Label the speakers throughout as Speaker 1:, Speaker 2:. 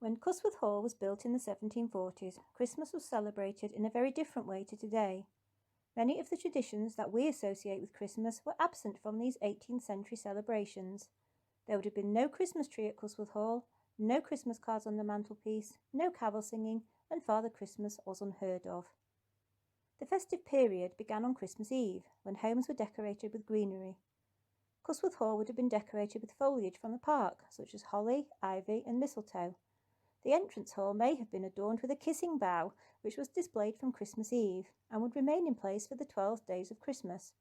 Speaker 1: When Cusworth Hall was built in the 1740s, Christmas was celebrated in a very different way to today. Many of the traditions that we associate with Christmas were absent from these 18th century celebrations. There would have been no Christmas tree at Cusworth Hall, no Christmas cards on the mantelpiece, no carol singing, and Father Christmas was unheard of. The festive period began on Christmas Eve, when homes were decorated with greenery. Cusworth Hall would have been decorated with foliage from the park, such as holly, ivy, and mistletoe. The entrance hall may have been adorned with a kissing bough, which was displayed from Christmas Eve, and would remain in place for the 12 days of Christmas.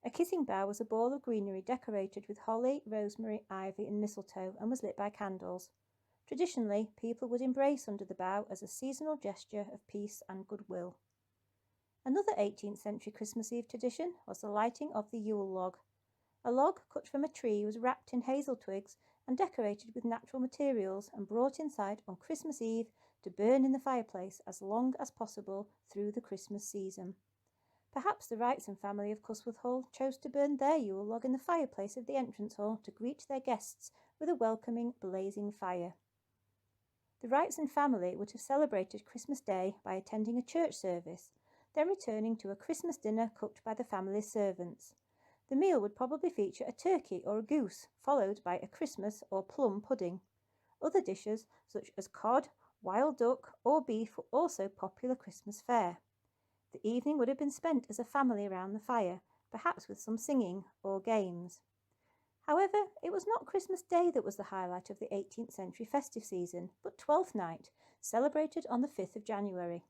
Speaker 1: A kissing bough was a ball of greenery decorated with holly, rosemary, ivy, and mistletoe, and was lit by candles. Traditionally, people would embrace under the bough as a seasonal gesture of peace and goodwill. Another 18th century Christmas Eve tradition was the lighting of the Yule Log. A log cut from a tree was wrapped in hazel twigs and decorated with natural materials and brought inside on Christmas Eve to burn in the fireplace as long as possible through the Christmas season. Perhaps the Wrights and family of Cusworth Hall chose to burn their Yule log in the fireplace of the entrance hall to greet their guests with a welcoming blazing fire. The Wrights and family would have celebrated Christmas Day by attending a church service, then returning to a Christmas dinner cooked by the family's servants. The meal would probably feature a turkey or a goose, followed by a Christmas or plum pudding. Other dishes, such as cod, wild duck or beef, were also popular Christmas fare. The evening would have been spent as a family around the fire, perhaps with some singing or games. However, it was not Christmas Day that was the highlight of the 18th century festive season, but Twelfth Night, celebrated on the 5th of January.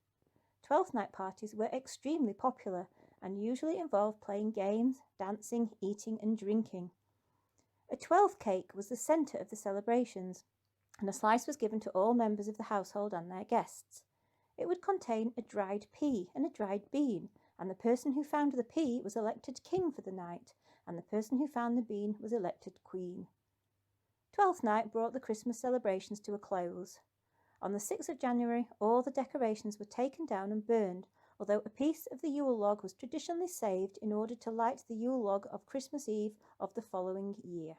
Speaker 1: Twelfth Night parties were extremely popular and usually involved playing games, dancing, eating and drinking. A 12th cake was the centre of the celebrations, and a slice was given to all members of the household and their guests. It would contain a dried pea and a dried bean, and the person who found the pea was elected king for the night, and the person who found the bean was elected queen. Twelfth Night brought the Christmas celebrations to a close. On the 6th of January, all the decorations were taken down and burned, although a piece of the Yule log was traditionally saved in order to light the Yule log of Christmas Eve of the following year.